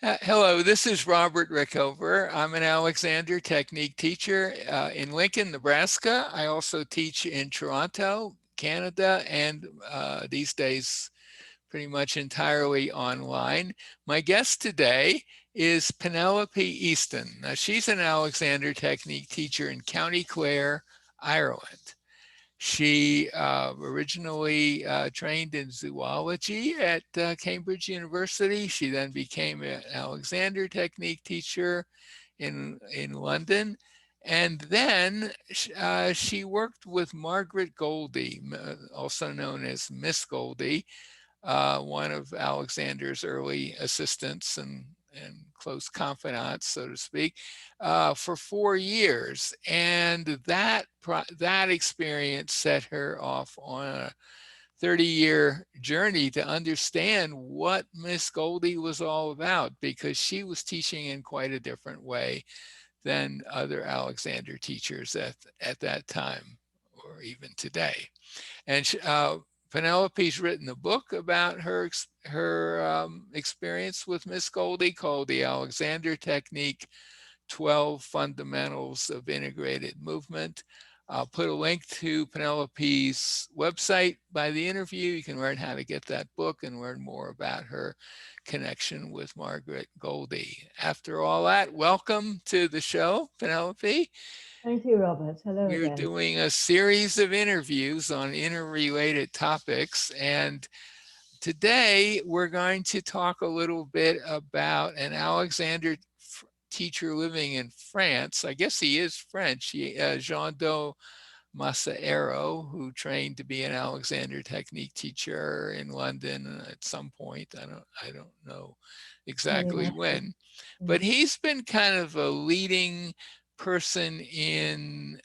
Hello, this is Robert Rickover. I'm an Alexander Technique teacher in Lincoln, Nebraska. I also teach in Toronto, Canada, and these days pretty much entirely online. My guest today is Penelope Easton. Now, she's an Alexander Technique teacher in County Clare, Ireland. She originally trained in zoology at Cambridge University. She then became an Alexander Technique teacher in London. And then she worked with Margaret Goldie, also known as Miss Goldie, one of Alexander's early assistants and close confidants, so to speak, for 4 years. And that experience set her off on a 30-year journey to understand what Miss Goldie was all about, because she was teaching in quite a different way than other Alexander teachers at that time, or even today. And Penelope's written a book about her experience with Miss Goldie called The Alexander Technique, 12 Fundamentals of Integrated Movement. I'll put a link to Penelope's website by the interview. You can learn how to get that book and learn more about her connection with Margaret Goldie. After all that, welcome to the show, Penelope. Thank you, Robert. Hello We're again. doing a series of interviews on interrelated topics. And today we're going to talk a little bit about an Alexander teacher living in France. I guess he is French, Jean do Massaero, who trained to be an Alexander Technique teacher in London at some point. I don't know exactly when, but he's been kind of a leading person in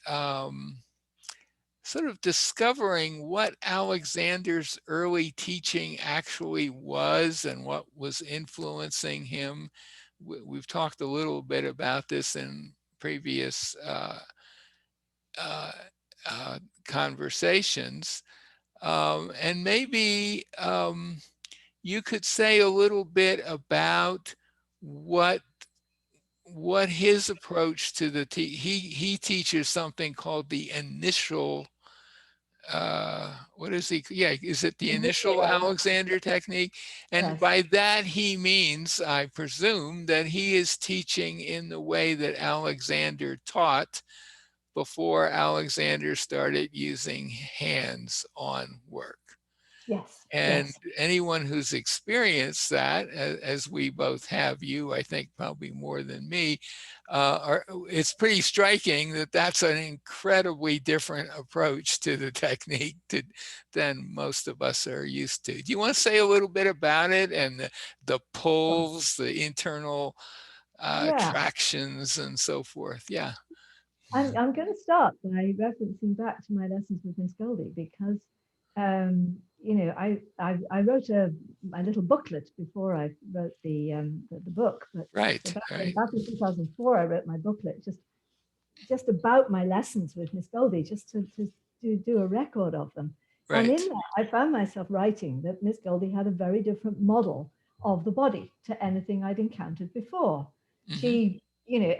sort of discovering what Alexander's early teaching actually was and what was influencing him. We've talked a little bit about this in previous conversations. And maybe you could say a little bit about what his approach to the he teaches something called the initial what is he? Yeah, is it the initial Alexander technique? And Yes. by that he means, I presume, that he is teaching in the way that Alexander taught before Alexander started using hands-on work. Yes. And Yes. anyone who's experienced that, as we both have, you, I think, probably more than me, it's pretty striking that that's an incredibly different approach to the technique than most of us are used to. Do you want to say a little bit about it and the pulls, the internal Yeah. tractions and so forth? Yeah. I'm going to start by referencing back to my lessons with Miss Goldie because, I wrote a little booklet before I wrote the book. But so Right, right, back in 2004, I wrote my booklet just about my lessons with Miss Goldie, just to do a record of them. And in right. that, I found myself writing that Miss Goldie had a very different model of the body to anything I'd encountered before. Mm-hmm, She,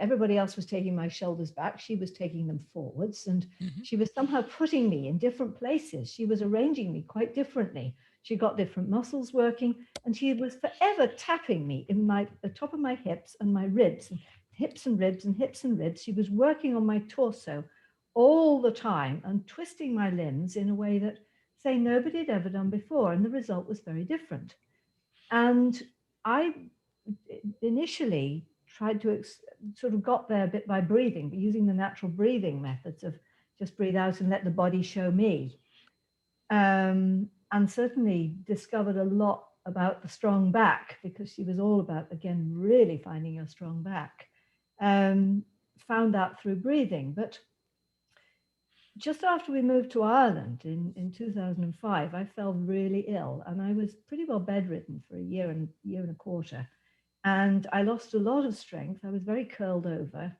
everybody else was taking my shoulders back. She was taking them forwards, and mm-hmm. she was somehow putting me in different places. She was arranging me quite differently. She got different muscles working, and she was forever tapping me in the top of my hips and my ribs, and hips and ribs and hips and ribs. She was working on my torso all the time and twisting my limbs in a way that, say, nobody had ever done before. And the result was very different. And I initially tried to sort of got there a bit by breathing, but using the natural breathing methods of just breathe out and let the body show me. And certainly discovered a lot about the strong back because she was all about, again, really finding your strong back. Found that through breathing. But just after we moved to Ireland in 2005, I fell really ill and I was pretty well bedridden for a year and a quarter. And I lost a lot of strength. I was very curled over.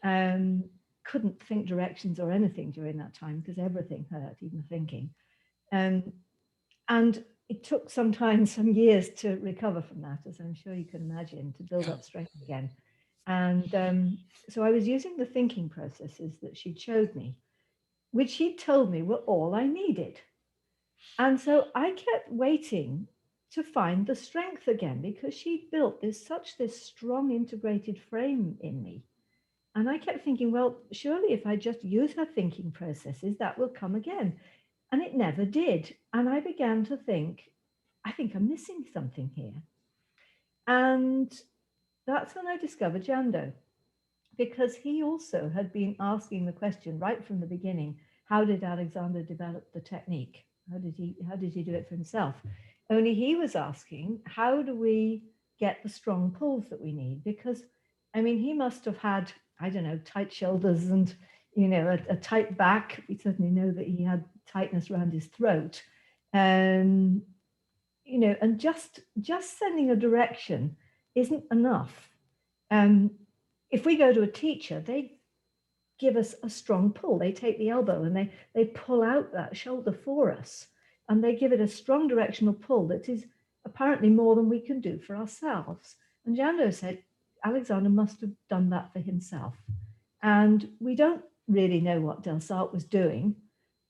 Couldn't think directions or anything during that time because everything hurt, even thinking. Um, and it took sometimes some years to recover from that, as I'm sure you can imagine, to build Yeah. up strength again. And so I was using the thinking processes that she'd showed me, which she told me were all I needed. And so I kept waiting to find the strength again because she built this strong integrated frame in me. And I kept thinking, well, surely if I just use her thinking processes, that will come again. And it never did. And I began to think, I think I'm missing something here. And that's when I discovered Jando, because he also had been asking the question right from the beginning, how did Alexander develop the technique? How did he do it for himself? Only he was asking, how do we get the strong pulls that we need? Because I mean, he must have had, I don't know, tight shoulders and a tight back. We certainly know that he had tightness around his throat. Um, and just sending a direction isn't enough. Um, if we go to a teacher, they give us a strong pull. They take the elbow and they pull out that shoulder for us, and they give it a strong directional pull that is apparently more than we can do for ourselves. And Jando said Alexander must have done that for himself. And we don't really know what Delsart was doing,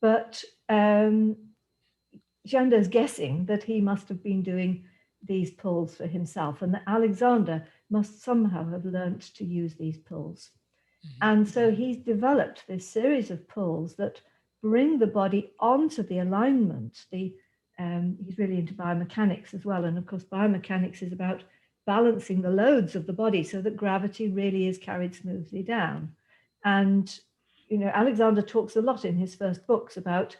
but Jando's guessing that he must have been doing these pulls for himself, and that Alexander must somehow have learnt to use these pulls. And so he's developed this series of pulls that bring the body onto the alignment. He's really into biomechanics as well. And of course, biomechanics is about balancing the loads of the body so that gravity really is carried smoothly down. And, Alexander talks a lot in his first books about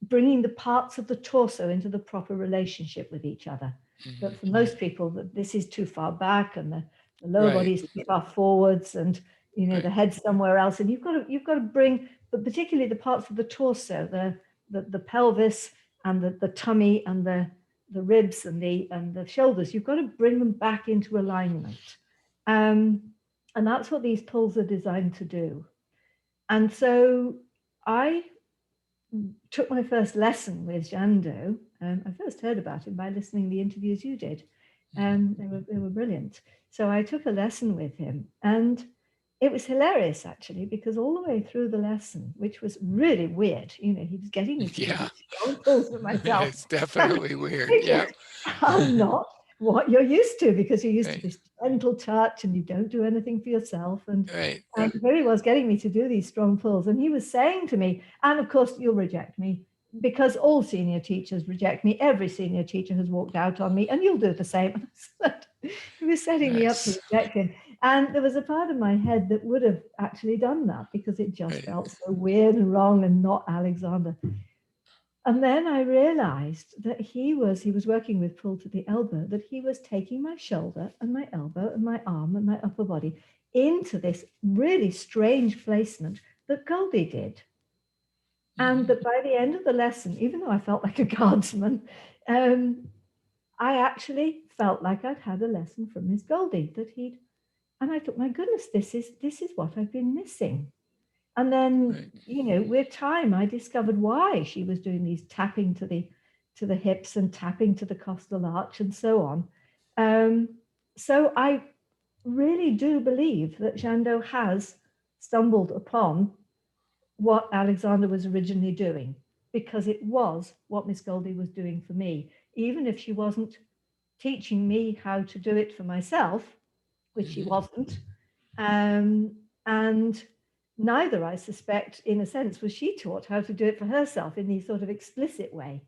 bringing the parts of the torso into the proper relationship with each other. But for most people, that this is too far back, and the lower body is too far forwards, and the head's somewhere else. And you've got to bring, but particularly the parts of the torso, the pelvis and the tummy and the ribs and the shoulders. You've got to bring them back into alignment, and that's what these pulls are designed to do. And so I took my first lesson with Jando. I first heard about him by listening to the interviews you did. They were brilliant. So I took a lesson with him, and it was hilarious actually, because all the way through the lesson, which was really weird, he was getting me to do these strong pulls for myself. It's definitely weird. Thinking, Yeah. I'm not what you're used to, because you're used to this gentle touch and you don't do anything for yourself. And here he was getting me to do these strong pulls. And he was saying to me, and of course you'll reject me, because all senior teachers reject me. Every senior teacher has walked out on me, and you'll do the same. He was setting me up to reject him. And there was a part of my head that would have actually done that, because it just felt so weird and wrong and not Alexander. And then I realized that he was working with pull to the elbow, that he was taking my shoulder and my elbow and my arm and my upper body into this really strange placement that Goldie did. And that by the end of the lesson, even though I felt like a guardsman, I actually felt like I'd had a lesson from Miss Goldie, and I thought, my goodness, this is what I've been missing. And then, with time, I discovered why she was doing these tapping to the hips and tapping to the costal arch and so on. So I really do believe that Jando has stumbled upon what Alexander was originally doing, because it was what Miss Goldie was doing for me, even if she wasn't teaching me how to do it for myself, which she wasn't. And neither, I suspect, in a sense, was she taught how to do it for herself in the sort of explicit way,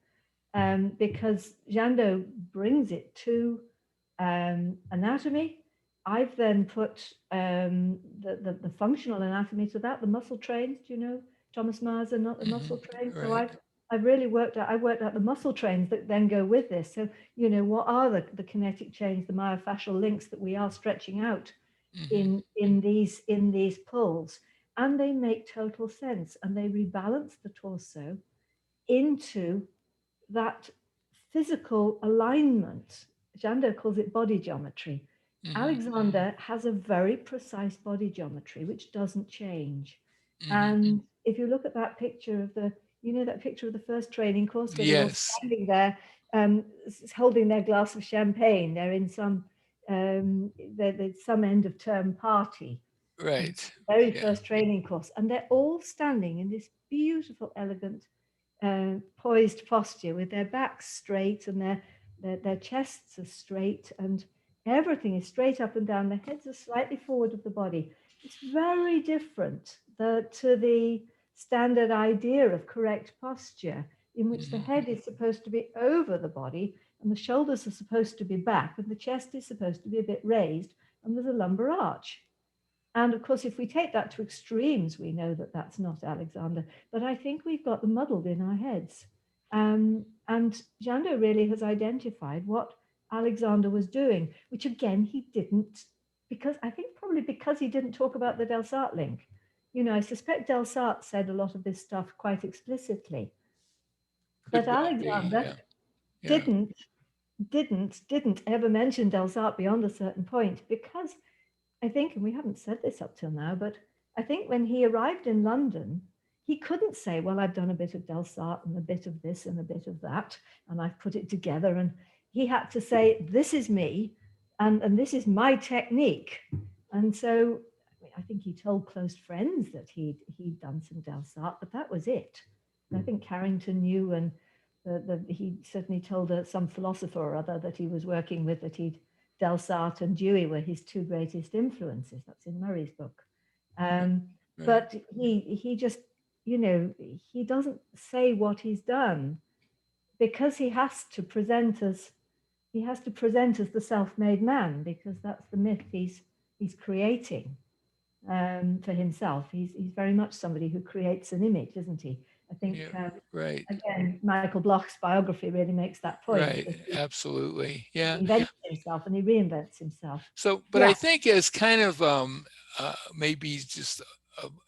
because Jando brings it to anatomy. I've then put the functional anatomy to that, the muscle trains. Do you know Thomas Myers and not the muscle trains? So I've really worked out the muscle trains that then go with this. So what are the kinetic chains, the myofascial links that we are stretching out in these pulls, and they make total sense, and they rebalance the torso into that physical alignment. Jando calls it body geometry. Alexander has a very precise body geometry which doesn't change. And if you look at that picture of that picture of the first training course where they're all standing there holding their glass of champagne. They're in some there's some end of term party, Right. very Yeah. first training course, and they're all standing in this beautiful, elegant, poised posture with their backs straight and their chests are straight and everything is straight up and down. Their heads are slightly forward of the body. It's very different to the standard idea of correct posture, in which the Mhm. head is supposed to be over the body and the shoulders are supposed to be back and the chest is supposed to be a bit raised and there's a lumbar arch. And of course, if we take that to extremes, we know that that's not Alexander. But I think we've got them muddled in our heads. And Jando really has identified what Alexander was doing, which again, he didn't, because I think probably because he didn't talk about the Delsart link. You know, I suspect Delsart said a lot of this stuff quite explicitly. Could But well be. Alexander Yeah. Yeah. didn't, didn't ever mention Delsart beyond a certain point because I think, and we haven't said this up till now, but I think when he arrived in London, he couldn't say, well, I've done a bit of Delsart and a bit of this and a bit of that, and I've put it together. And he had to say, this is me, and this is my technique. And so I think he told close friends that he'd done some Delsart, but that was it. And I think Carrington knew, and he certainly told some philosopher or other that he was working with that he'd Delsart and Dewey were his two greatest influences. That's in Murray's book. Um, Right. but he just, you know, he doesn't say what he's done because he has to present as the self-made man, because that's the myth he's creating for himself. He's very much somebody who creates an image, isn't he? I think Yeah. Right. again, Michael Bloch's biography really makes that point, Right. that Absolutely. Yeah. he invents himself and he reinvents himself. So, but I Yeah. think as kind of maybe just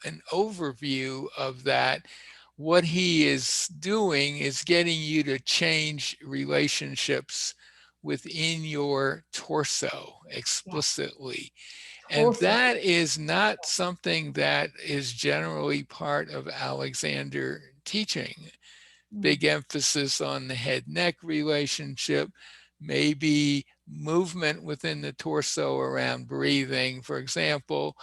an overview of that, what he is doing is getting you to change relationships within your torso Yeah, explicitly. And torso. that is not something that is generally part of Alexander teaching. Mm, Big emphasis on the head neck relationship, maybe movement within the torso around breathing, for example.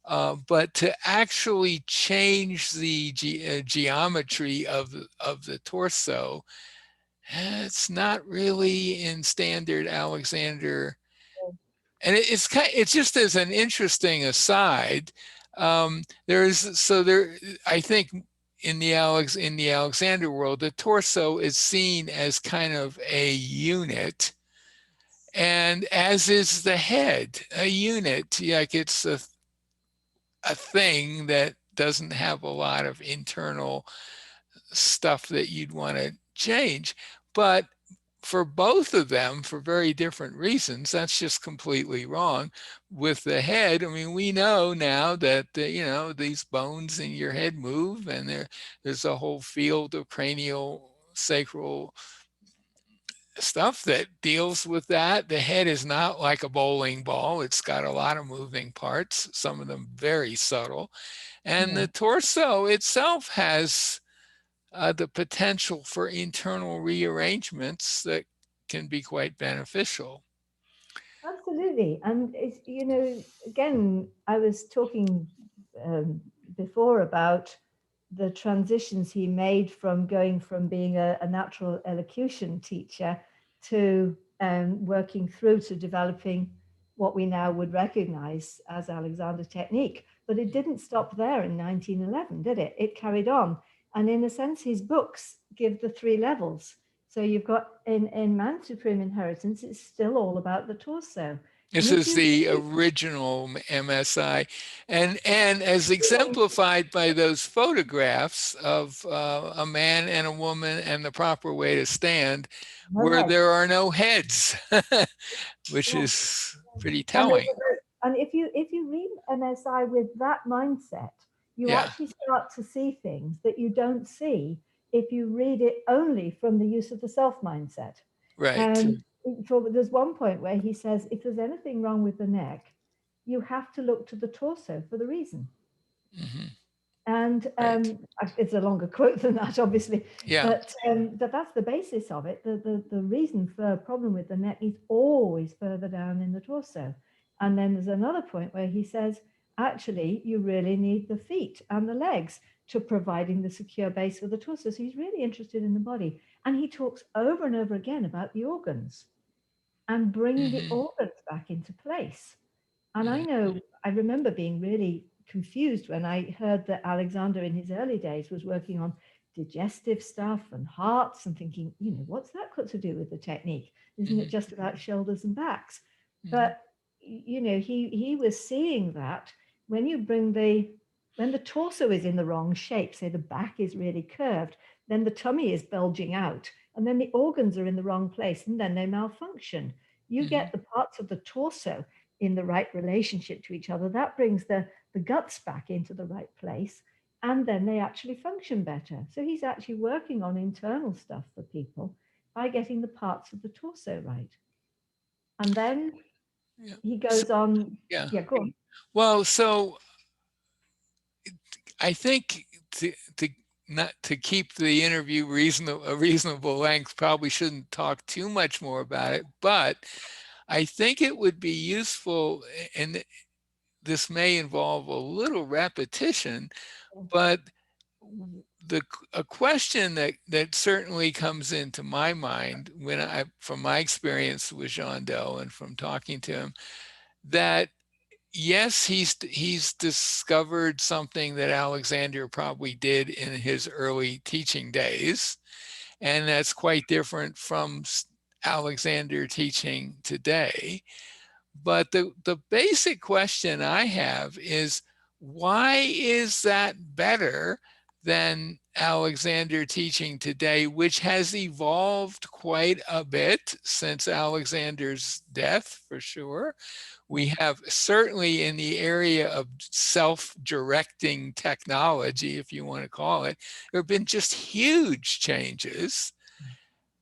But to actually change the geometry of the torso, it's not really in standard Alexander. And it's just as an interesting aside. I think in the Alexander world, the torso is seen as kind of a unit, and as is the head, a unit. Like it's a thing that doesn't have a lot of internal stuff that you'd want to change. But for both of them, for very different reasons, that's just completely wrong. With the head, I mean, we know now that these bones in your head move, and there's a whole field of cranial sacral stuff that deals with that. The head is not like a bowling ball. It's got a lot of moving parts, some of them very subtle. And yeah, the torso itself has the potential for internal rearrangements that can be quite beneficial. absolutely. And it's, you know, again, I was talking um, before about the transitions he made from going from being a natural elocution teacher to working through to developing what we now would recognize as Alexander technique. But it didn't stop there in 1911, did it? It carried on. And in a sense, his books give the three levels. So you've got in Man Supreme Inheritance, it's still all about the torso. And This if is you the read, original MSI, and as exemplified by those photographs of a man and a woman and the proper way to stand, no where heads. there are no heads, which Yeah. is pretty And telling. if you read MSI with that mindset, you Yeah, actually start to see things that you don't see if you read it only from the use of the self mindset. right. And there's one point where he says, if there's anything wrong with the neck, you have to look to the torso for the reason. Hmm. And Right. it's a longer quote than that, obviously, Yeah. but that's the basis of it. The reason for a problem with the neck is always further down in the torso. And then there's another point where he says, actually, you really need the feet and the legs to providing the secure base for the torso. So he's really interested in the body. And he talks over and over again about the organs and bringing the Hmm. organs back into place. And I Hmm. know, I remember being really confused when I heard that Alexander in his early days was working on digestive stuff and hearts and thinking, what's that got to do with the technique? Isn't it Hmm. just about shoulders and backs? Hmm. But, he was seeing that when you when the torso is in the wrong shape, say the back is really curved, then the tummy is bulging out, and then the organs are in the wrong place, and then they malfunction. You Hmm. get the parts of the torso in the right relationship to each other, that brings the guts back into the right place, and then they actually function better. So he's actually working on internal stuff for people by getting the parts of the torso right. And then Yeah. he So, goes on, yeah. yeah, go on. Well, so I think to not to keep the interview a reasonable length, probably shouldn't talk too much more about it. But I think it would be useful, and this may involve a little repetition, but the a question that certainly comes into my mind when from my experience with Jean Doe and from talking to him, that yes, he's discovered something that Alexander probably did in his early teaching days, and that's quite different from Alexander teaching today. But the basic question I have is, why is that better than Alexander teaching today, which has evolved quite a bit since Alexander's death, for sure? We have certainly in the area of self-directing technology, if you want to call it, there have been just huge changes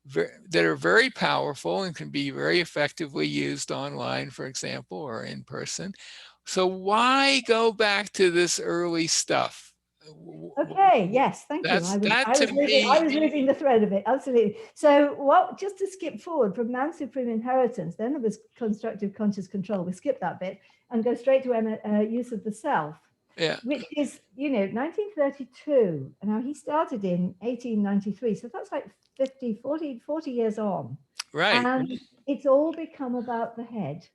that are very powerful and can be very effectively used online, for example, or in person. So why go back to this early stuff? Okay, yes, thank you. That's I was that I to was losing I me. was losing the thread of it. Absolutely. So what just to skip forward from man's supreme inheritance, then there was constructive conscious control. We skip that bit and go straight to use of the self, Yeah, which is, 1932. Now he started in 1893. So that's like 40 years on. right. And it's all become about the head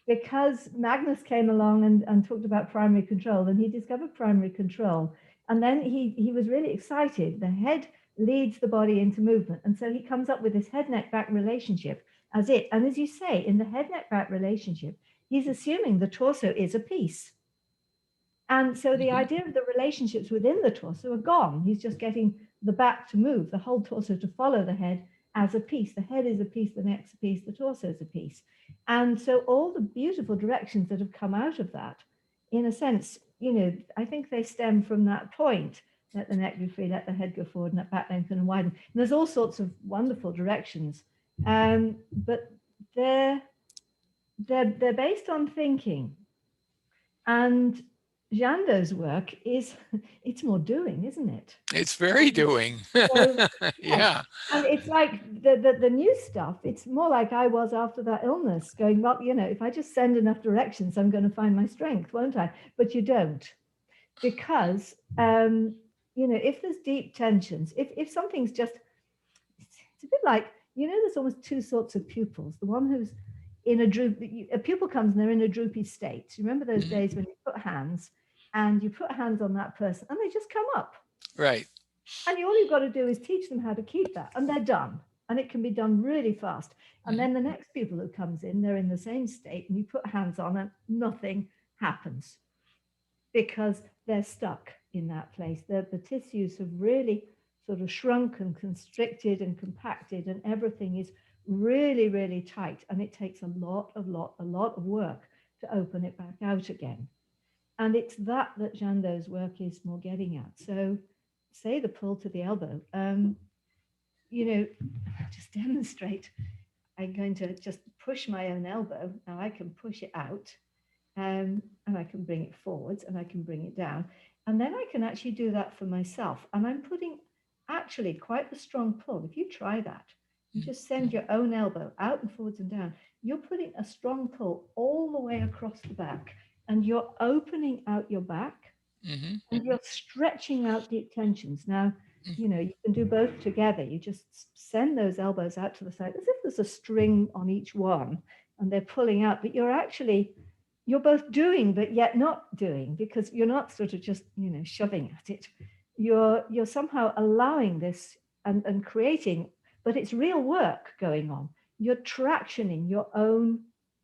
because Magnus came along and talked about primary control, and he discovered primary control. And then he was really excited. The head leads the body into movement. And so he comes up with this head neck back relationship as it. And as you say, in the head neck back relationship, he's assuming the torso is a piece. And so the Mhm. idea of the relationships within the torso are gone. He's just getting the back to move, the whole torso to follow the head as a piece. The head is a piece, the neck's a piece, the torso is a piece. And so all the beautiful directions that have come out of that, in a sense, I think they stem from that point. Let the neck be free, let the head go forward, and let back lengthen and widen. And there's all sorts of wonderful directions. But they're based on thinking. And Jando's work is, it's more doing, isn't it? It's very doing. So yes, Yeah, and it's like the new stuff. It's more like I was after that illness, going, well, if I just send enough directions, I'm going to find my strength, won't I? But you don't, because if there's deep tensions, if something's just, it's a bit like, there's almost two sorts of pupils. The one who's in a droop, a pupil comes and they're in a droopy state. You remember those mhm, days when you put hands and you put hands on that person and they just come up. right. And all you've got to do is teach them how to keep that, and they're done. And it can be done really fast. And Mhm. then the next pupil who comes in, they're in the same state, and you put hands on and nothing happens because they're stuck in that place. The tissues have really sort of shrunk and constricted and compacted, and everything is really, really tight. And it takes a lot of work to open it back out again. And it's that Jando's work is more getting at. So, say the pull to the elbow, just demonstrate. I'm going to just push my own elbow. Now I can push it out and I can bring it forwards and I can bring it down. And then I can actually do that for myself. And I'm putting actually quite a strong pull. If you try that, you just send your own elbow out and forwards and down. You're putting a strong pull all the way across the back, and you're opening out your back Mm-hmm. and you're stretching out deep tensions. Now, you can do both together. You just send those elbows out to the side as if there's a string on each one and they're pulling out, but you're both doing, but yet not doing, because you're not sort of just, shoving at it. You're somehow allowing this and creating, but it's real work going on. You're tractioning your own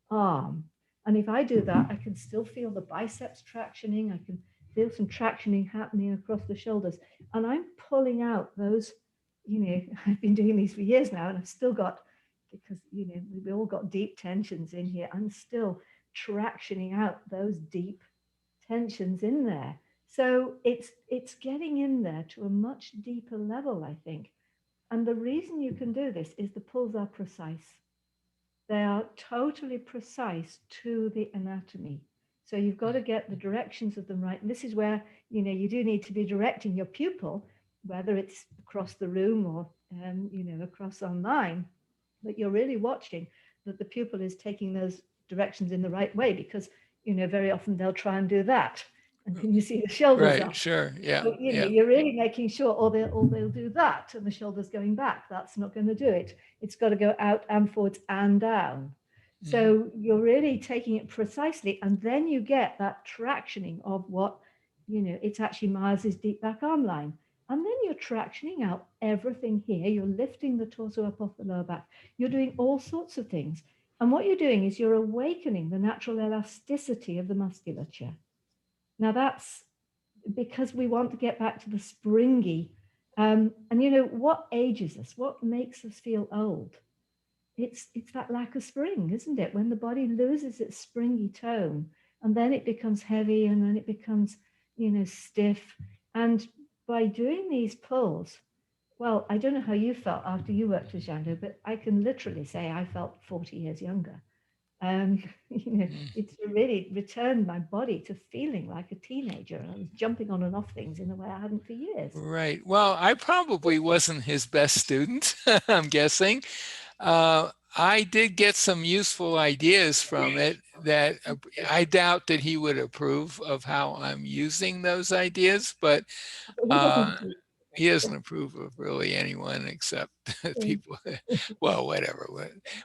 arm. And if I do that, I can still feel the biceps tractioning. I can feel some tractioning happening across the shoulders. And I'm pulling out those, I've been doing these for years now, and I've still got, because, we've all got deep tensions in here. I'm still tractioning out those deep tensions in there. So it's getting in there to a much deeper level, I think. And the reason you can do this is the pulls are precise. They are totally precise to the anatomy. So you've got to get the directions of them right. And this is where, you do need to be directing your pupil, whether it's across the room or, across online, but you're really watching that the pupil is taking those directions in the right way, because, very often they'll try and do that. And can you see the shoulders Right. up? Sure. Yeah. But Yeah. you're really making sure, or they'll do that, and the shoulders going back. That's not going to do it. It's got to go out and forwards and down. Mm-hmm. So you're really taking it precisely, and then you get that tractioning of what, it's actually Miles's deep back arm line. And then you're tractioning out everything here. You're lifting the torso up off the lower back. You're doing all sorts of things. And what you're doing is you're awakening the natural elasticity of the musculature. Now that's because we want to get back to the springy. And what ages us? What makes us feel old? It's that lack of spring, isn't it? When the body loses its springy tone, and then it becomes heavy, and then it becomes, stiff. And by doing these pulls, well, I don't know how you felt after you worked with Jando, but I can literally say I felt 40 years younger. Um, it's really returned my body to feeling like a teenager, and I was jumping on and off things in a way I hadn't for years. Right. Well, I probably wasn't his best student, I'm guessing. I did get some useful ideas from it that I doubt that he would approve of how I'm using those ideas, but But he doesn't uh, approve. he doesn't approve of really anyone except people. Well, whatever.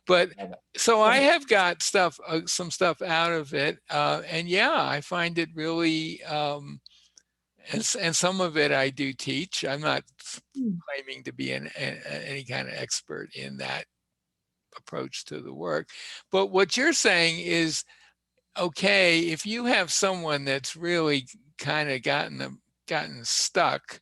But so I have got some stuff out of it, and yeah, I find it really. And some of it I do teach. I'm not claiming to be any kind of expert in that approach to the work. But what you're saying is, okay, if you have someone that's really kind of gotten stuck,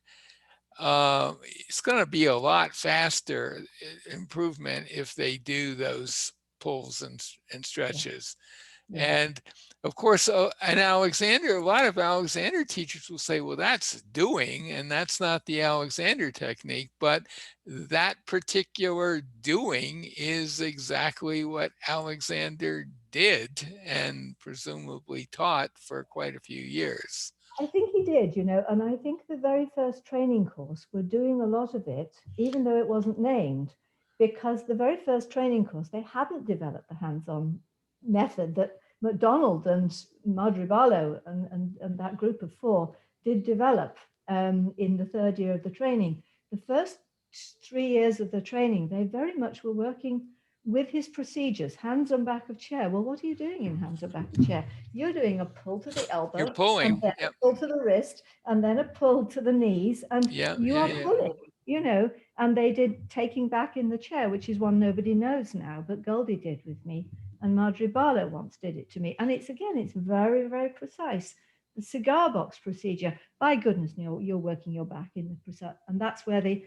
it's going to be a lot faster improvement if they do those pulls and stretches. Yeah. And of course, a lot of Alexander teachers will say, well, that's doing, and that's not the Alexander technique. But that particular doing is exactly what Alexander did and presumably taught for quite a few years. I think he did, and I think the very first training course, we're doing a lot of it, even though it wasn't named, because the very first training course, they hadn't developed the hands-on method that MacDonald and Margaret Barlow and that group of four did develop in the third year of the training. The first 3 years of the training, they very much were working with his procedures, hands on back of chair. Well, what are you doing in hands on back of chair? You're doing a pull to the You're elbow, and pulling. then a Yep. pull to the wrist, and then a pull to the knees, and Yeah. you Yeah. are Yeah. pulling, and they did taking back in the chair, which is one nobody knows now, but Goldie did with me, and Marjorie Barlow once did it to me. And it's very, very precise. The cigar box procedure, by goodness, you're working your back in the precise, and that's where the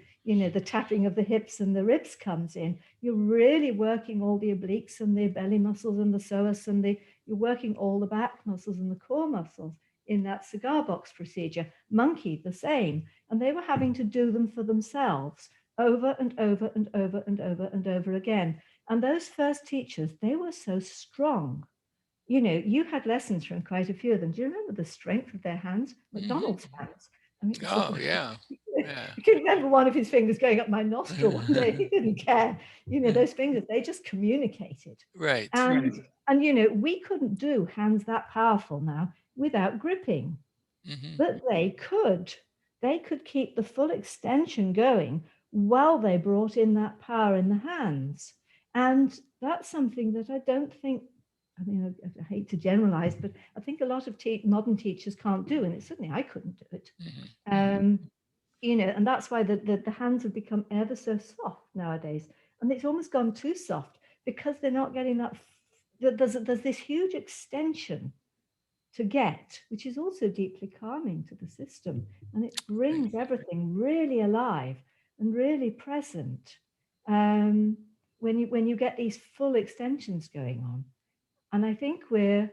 tapping of the hips and the ribs comes in. You're really working all the obliques and the belly muscles and the psoas, and you're working all the back muscles and the core muscles in that cigar box procedure. Monkey, the same. And they were having to do them for themselves over and over and over and over and over again. And those first teachers, they were so strong. you know, you had lessons from quite a few of them. Do you remember the strength of their hands? McDonald's Hmm. hands. I mean, it's Oh, like, yeah. Yeah. I can remember one of his fingers going up my nostril one day. He didn't care. You know, those fingers, they just communicated. Right. And you know, we couldn't do hands that powerful now without gripping, Hmm. but they could. They could keep the full extension going while they brought in that power in the hands. And that's something that I don't think, I mean, I hate to generalize, but I think a lot of modern teachers can't do. And certainly I couldn't do it. Hmm. You know, and that's why the hands have become ever so soft nowadays. And it's almost gone too soft because they're not getting that. There's this huge extension to get, which is also deeply calming to the system. And it Right. brings everything really alive and really present um, when you get these full extensions going on. And I think we're,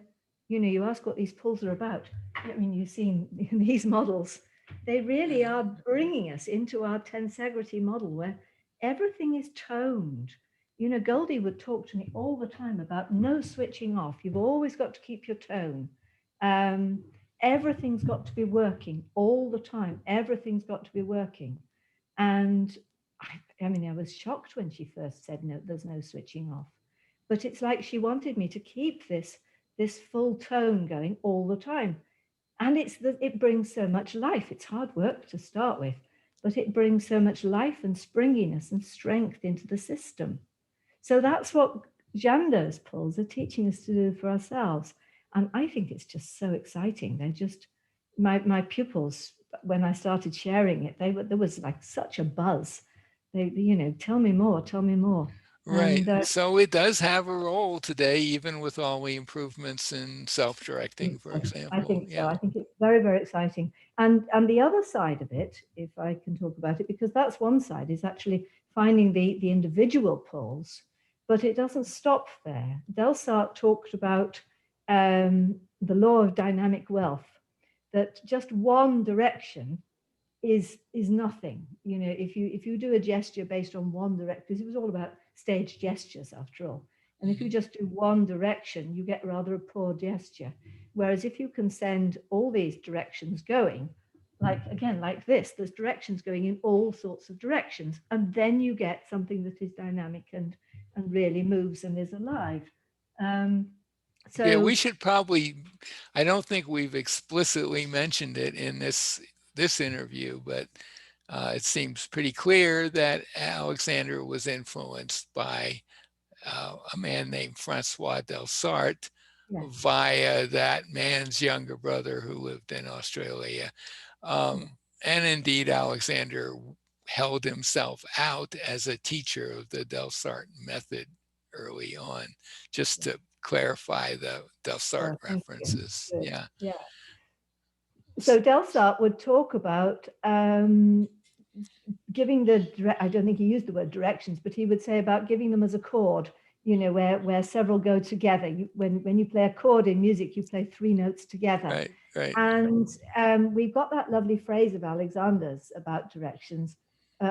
you know, you ask what these pulls are about. I mean, you've seen these models, they really are bringing us into our tensegrity model where everything is toned. You know, Goldie would talk to me all the time about no switching off. You've always got to keep your tone. Um, Everything's got to be working all the time. Everything's got to be working. And I mean, I was shocked when she first said, no, there's no switching off. But it's like she wanted me to keep this full tone going all the time. And it brings so much life. It's hard work to start with, but it brings so much life and springiness and strength into the system. So that's what Jando's pulls are teaching us to do for ourselves. And I think it's just so exciting. They're just my pupils, when I started sharing it, there was like such a buzz. They, you know, tell me more, tell me more. Right. And So it does have a role today, even with all the improvements in self-directing, for I example. think so. Yeah. I think it's very, very exciting. And the other side of it, if I can talk about it, because that's one side, is actually finding the individual pulls, but it doesn't stop there. Delsart talked about the law of dynamic wealth, that just one direction is nothing. You know, if you do a gesture based on one direction, because it was all about stage gestures after all, and if you Hmm. just do one direction, you get rather a poor gesture. Whereas if you can send all these directions going, like again, like this, there's directions going in all sorts of directions, and then you get something that is dynamic and really moves and is alive. Um, Yeah, we so should probably, I don't think we've explicitly mentioned it in this interview, but it seems pretty clear that Alexander was influenced by a man named Francois Delsart yes, via that man's younger brother who lived in Australia. yes, And indeed, Alexander held himself out as a teacher of the Delsart method early on, just yes. to clarify the Delsart Oh, thank you. references. Good. Yeah. Yeah. So Delsart would talk about giving I don't think he used the word directions, but he would say about giving them as a chord, you know, where several go together. When you play a chord in music, you play three notes together. Right. Right. And we've got that lovely phrase of Alexander's about directions,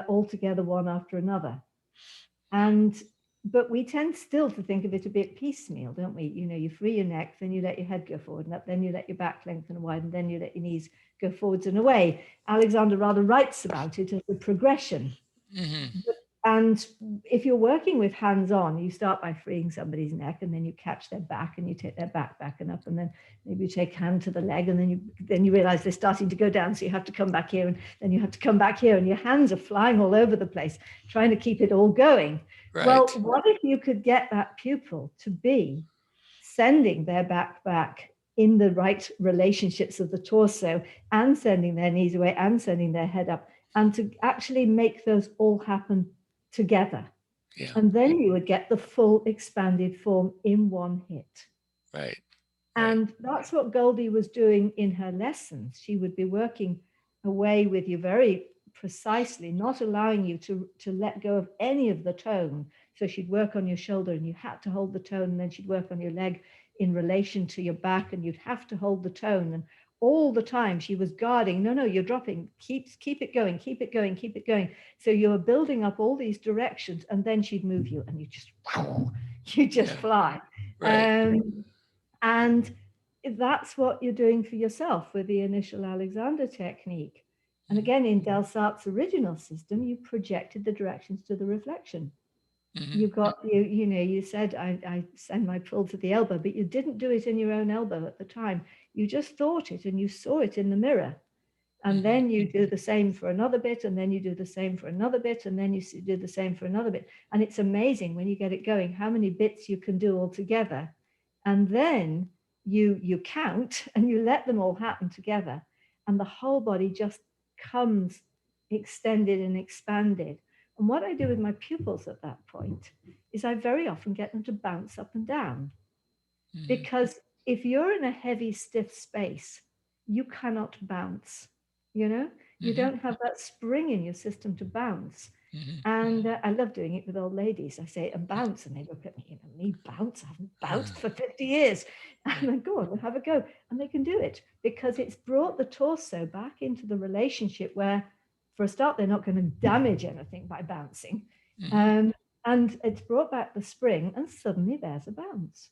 all together one after another. And but we tend still to think of it a bit piecemeal, don't we? You know, you free your neck, then you let your head go forward and up, then you let your back lengthen and widen, then you let your knees go forwards and away. Alexander rather writes about it as a progression. Hmm. And if you're working with hands on, you start by freeing somebody's neck and then you catch their back and you take their back and up, and then maybe you take hand to the leg and then you realize they're starting to go down. So you have to come back here and then you have to come back here and your hands are flying all over the place, trying to keep it all going. Well, Right. what if you could get that pupil to be sending their back in the right relationships of the torso and sending their knees away and sending their head up, and to actually make those all happen together. Yeah. And then you would get the full expanded form in one hit. Right. Right. And that's what Goldie was doing in her lessons. She would be working away with you very precisely, not allowing you to let go of any of the tone. So she'd work on your shoulder and you had to hold the tone, and then she'd work on your leg in relation to your back and you'd have to hold the tone. And all the time she was guarding, no, you're dropping, keep it going, keep it going, keep it going. So you were building up all these directions, and then she'd move you and you just Yeah. fly. Right. And that's what you're doing for yourself with the initial Alexander technique. And Mhm. again, in Delsart's original system, you projected the directions to the reflection. Mhm. You got, you know, you said, I send my pull to the elbow, but you didn't do it in your own elbow at the time. You just thought it and you saw it in the mirror. And Mhm. then you do the same for another bit, and then you do the same for another bit, and then you do the same for another bit. And it's amazing when you get it going how many bits you can do all together. And then you count and you let them all happen together, and the whole body just comes extended and expanded. And what I do with my pupils at that point is I very often get them to bounce up and down, Mhm. because if you're in a heavy, stiff space, you cannot bounce. You know, you Mhm. don't have that spring in your system to bounce. Mhm. And I love doing it with old ladies. I say, a bounce, and they look at me, you know, me bounce? I haven't bounced for 50 years. Mhm. And I go on, we'll have a go. And they can do it because it's brought the torso back into the relationship where, for a start, they're not going to damage anything by bouncing. Mhm. Um, and it's brought back the spring, and suddenly there's a bounce.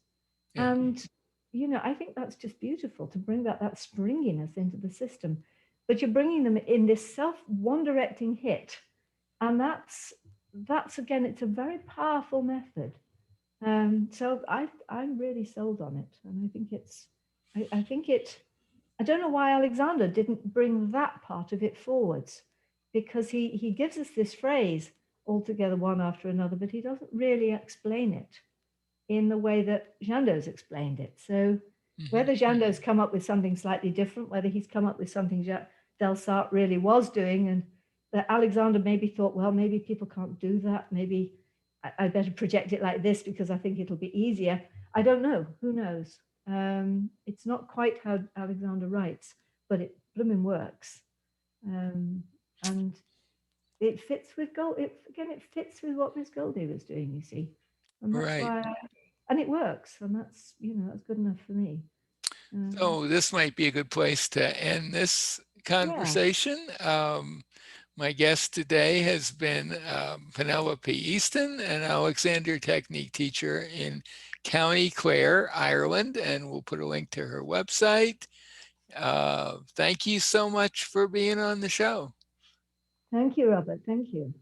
Yeah. And, you know, I think that's just beautiful to bring back that springiness into the system. But you're bringing them in this self one directing hit. And that's again, it's a very powerful method. So I'm really sold on it. And I think I think I don't know why Alexander didn't bring that part of it forwards, because he gives us this phrase all together one after another, but he doesn't really explain it in the way that Jando's explained it. So Mhm. whether Jando's come up with something slightly different, whether he's come up with something Delsart really was doing, and that Alexander maybe thought, well, maybe people can't do that. Maybe I better project it like this because I think it'll be easier. I don't know. Who knows? It's not quite how Alexander writes, but it blooming works. And it fits with Gold. It fits with what Miss Goldie was doing, you see, and that's Right. why. And it works, and that's, you know, that's good enough for me. So this might be a good place to end this Yeah, conversation. My guest today has been Penelope Easton, an Alexander Technique teacher in County Clare, Ireland, and we'll put a link to her website. Thank you so much for being on the show. thank you, Robert. Thank you.